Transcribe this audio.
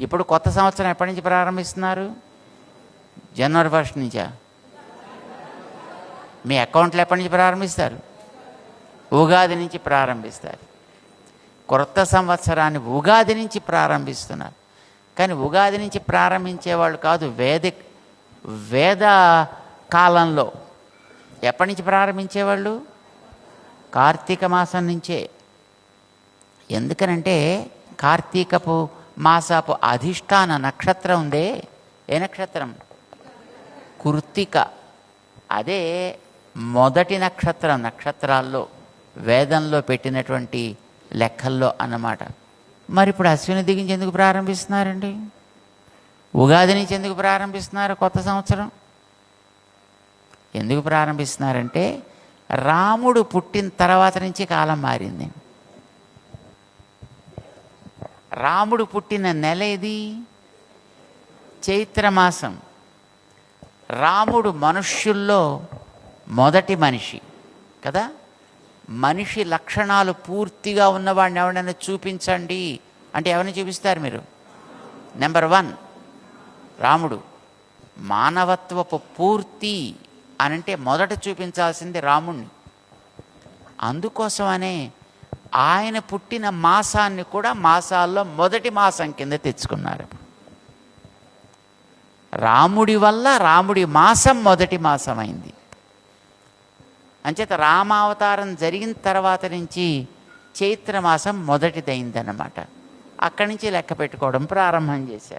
ఇప్పుడు కొత్త సంవత్సరం ఎప్పటి నుంచి ప్రారంభిస్తున్నారు? జనవరి 1 నుంచా? మీ అకౌంట్లు ఎప్పటి నుంచి ప్రారంభిస్తారు? ఉగాది నుంచి ప్రారంభిస్తారు. కొత్త సంవత్సరాన్ని ఉగాది నుంచి ప్రారంభిస్తున్నారు. కానీ ఉగాది నుంచి ప్రారంభించేవాళ్ళు కాదు. వేద కాలంలో ఎప్పటి నుంచి ప్రారంభించేవాళ్ళు? కార్తీక మాసం నుంచే. ఎందుకనంటే కార్తీకపు మాసపు అధిష్టాన నక్షత్రం ఉందే, ఏ నక్షత్రం? కృత్తిక. అదే మొదటి నక్షత్రం నక్షత్రాల్లో, వేదంలో పెట్టినటువంటి లెక్కల్లో అన్నమాట. మరి ఇప్పుడు అశ్విని దిగించి ఎందుకు ప్రారంభిస్తున్నారండి? ఉగాది నుంచి ఎందుకు ప్రారంభిస్తున్నారు కొత్త సంవత్సరం? ఎందుకు ప్రారంభిస్తున్నారంటే రాముడు పుట్టిన తర్వాత నుంచి కాలం మారింది. రాముడు పుట్టిన నెల ఇది చైత్రమాసం. రాముడు మనుష్యుల్లో మొదటి మనిషి కదా. మనిషి లక్షణాలు పూర్తిగా ఉన్నవాడిని ఎవరైనా చూపించండి అంటే ఎవరిని చూపిస్తారు మీరు? నెంబర్ 1 రాముడు. మానవత్వపు పూర్తి అనంటే మొదట చూపించాల్సింది రాముణ్ణి. అందుకోసమనే ఆయన పుట్టిన మాసాన్ని కూడా మాసాల్లో మొదటి మాసం కింద తెచ్చుకున్నారు. రాముడి వల్ల రాముడి మాసం మొదటి మాసం అయింది. అంచేత రామావతారం జరిగిన తర్వాత నుంచి చైత్రమాసం మొదటిదైందన్నమాట. అక్కడి నుంచి లెక్క పెట్టుకోవడం ప్రారంభం చేశారు.